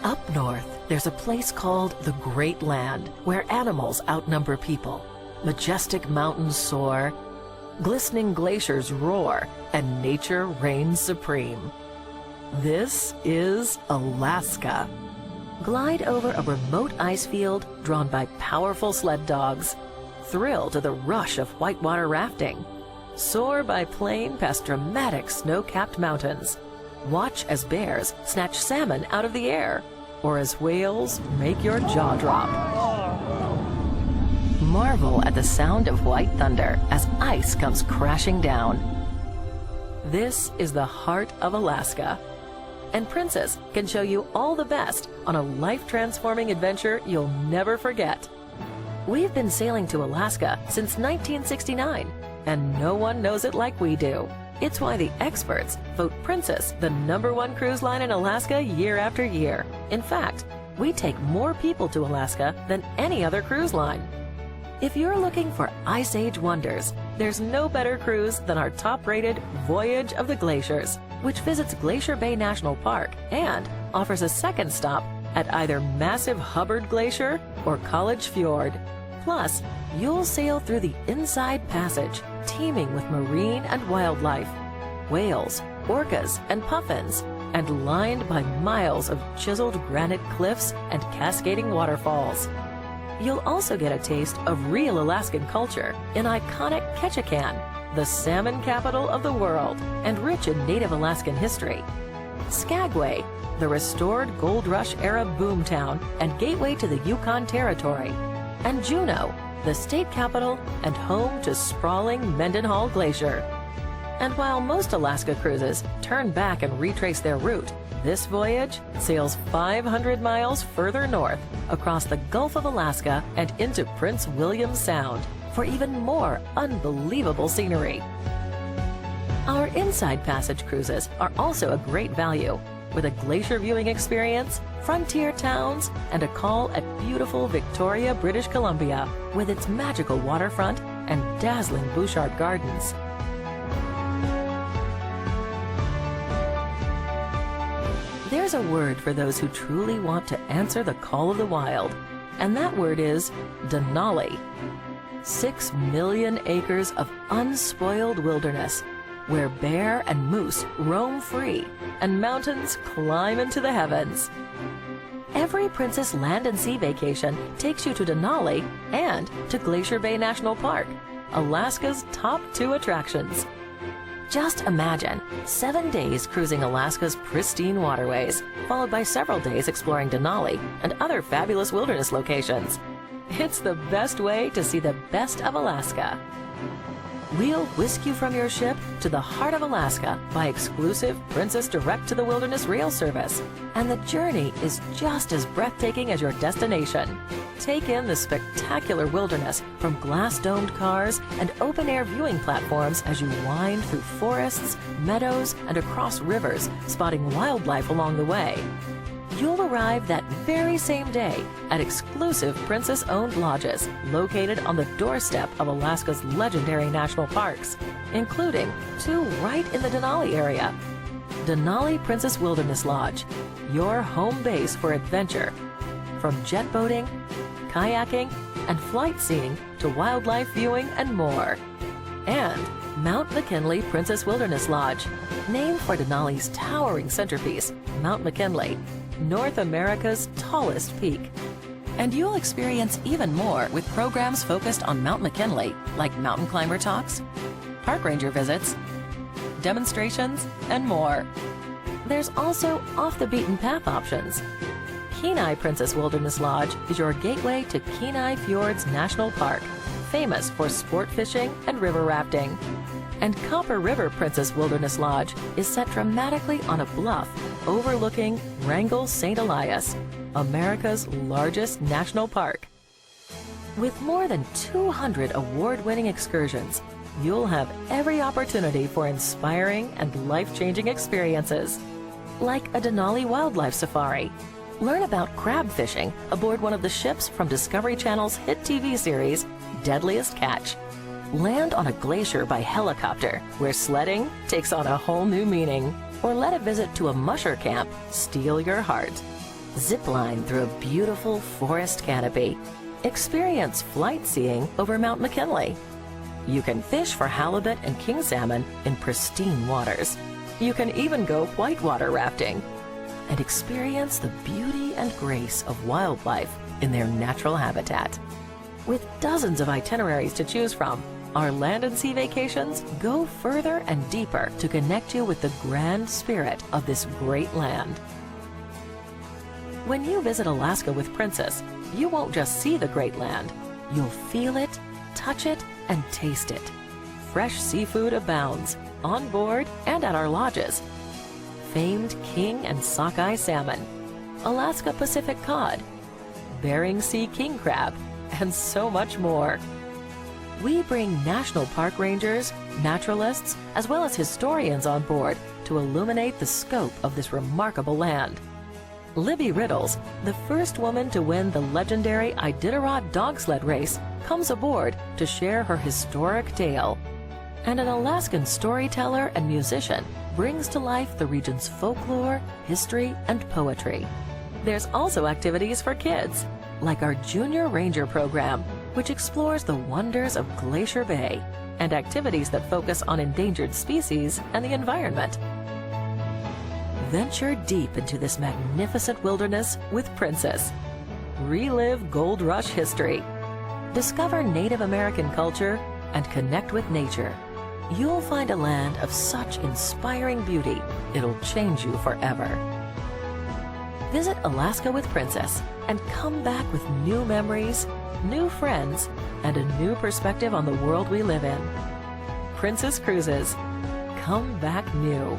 Up north, there's a place called the Great Land, where animals outnumber people. Majestic mountains soar, glistening glaciers roar, and nature reigns supreme. This is Alaska. Glide over a remote ice field drawn by powerful sled dogs. Thrill to the rush of whitewater rafting. Soar by plane past dramatic snow-capped mountains. Watch as bears snatch salmon out of the air, or as whales make your jaw drop. Marvel at the sound of white thunder as ice comes crashing down. This is the heart of Alaska, and Princess can show you all the best on a life-transforming adventure you'll never forget. We've been sailing to Alaska since 1969, and no one knows it like we do. It's why the experts vote Princess the #1 cruise line in Alaska year after year. In fact, we take more people to Alaska than any other cruise line. If you're looking for Ice Age wonders, there's no better cruise than our top-rated Voyage of the Glaciers, which visits Glacier Bay National Park and offers a second stop at either massive Hubbard Glacier or College Fjord. Plus, you'll sail through the Inside Passage, teeming with marine and wildlife, whales, orcas, and puffins, and lined by miles of chiseled granite cliffs and cascading waterfalls. You'll also get a taste of real Alaskan culture in iconic Ketchikan, the salmon capital of the world and rich in Native Alaskan history. Skagway, the restored Gold Rush-era boomtown and gateway to the Yukon Territory. And Juneau, the state capital and home to sprawling Mendenhall Glacier. And while most Alaska cruises turn back and retrace their route, this voyage sails 500 miles further north across the Gulf of Alaska and into Prince William Sound for even more unbelievable scenery. Our Inside Passage cruises are also a great value, with a glacier viewing experience, frontier towns, and a call at beautiful Victoria, British Columbia, with its magical waterfront and dazzling Bouchard Gardens. There's a word for those who truly want to answer the call of the wild, and that word is Denali. 6 million acres of unspoiled wilderness, where bear and moose roam free and mountains climb into the heavens. Every Princess Land and Sea vacation takes you to Denali and to Glacier Bay National Park, Alaska's top 2 attractions. Just imagine 7 days cruising Alaska's pristine waterways, followed by several days exploring Denali and other fabulous wilderness locations. It's the best way to see the best of Alaska. We'll whisk you from your ship to the heart of Alaska by exclusive Princess Direct to the Wilderness rail service. And the journey is just as breathtaking as your destination. Take in the spectacular wilderness from glass-domed cars and open-air viewing platforms as you wind through forests, meadows, and across rivers, spotting wildlife along the way. You'll arrive that very same day at exclusive Princess-owned lodges located on the doorstep of Alaska's legendary national parks, including 2 right in the Denali area. Denali Princess Wilderness Lodge, your home base for adventure. From jet boating, kayaking, and flight seeing to wildlife viewing and more. And Mount McKinley Princess Wilderness Lodge, named for Denali's towering centerpiece, Mount McKinley, North America's tallest peak. And you'll experience even more with programs focused on Mount McKinley, like mountain climber talks, park ranger visits, demonstrations, and more. There's also off-the-beaten-path options. Kenai Princess Wilderness Lodge is your gateway to Kenai Fjords National Park, famous for sport fishing and river rafting. And Copper River Princess Wilderness Lodge is set dramatically on a bluff overlooking Wrangell St. Elias, America's largest national park. With more than 200 award-winning excursions, you'll have every opportunity for inspiring and life-changing experiences. Like a Denali wildlife safari. Learn about crab fishing aboard one of the ships from Discovery Channel's hit TV series, Deadliest Catch. Land on a glacier by helicopter, where sledding takes on a whole new meaning. Or let a visit to a musher camp steal your heart. Zip line through a beautiful forest canopy. Experience flight seeing over Mount McKinley. You can fish for halibut and king salmon in pristine waters. You can even go whitewater rafting and experience the beauty and grace of wildlife in their natural habitat. With dozens of itineraries to choose from, our land and sea vacations go further and deeper to connect you with the grand spirit of this great land. When you visit Alaska with Princess, you won't just see the great land. You'll feel it, touch it, and taste it. Fresh seafood abounds, on board and at our lodges. Famed king and sockeye salmon, Alaska Pacific cod, Bering Sea king crab, and so much more. We bring national park rangers, naturalists, as well as historians on board to illuminate the scope of this remarkable land. Libby Riddles, the first woman to win the legendary Iditarod dog sled race, comes aboard to share her historic tale. And an Alaskan storyteller and musician brings to life the region's folklore, history, and poetry. There's also activities for kids, like our Junior Ranger program, which explores the wonders of Glacier Bay, and activities that focus on endangered species and the environment. Venture deep into this magnificent wilderness with Princess. Relive Gold Rush history. Discover Native American culture and connect with nature. You'll find a land of such inspiring beauty, it'll change you forever. Visit Alaska with Princess and come back with new memories, new friends, and a new perspective on the world we live in. Princess Cruises. Come back new.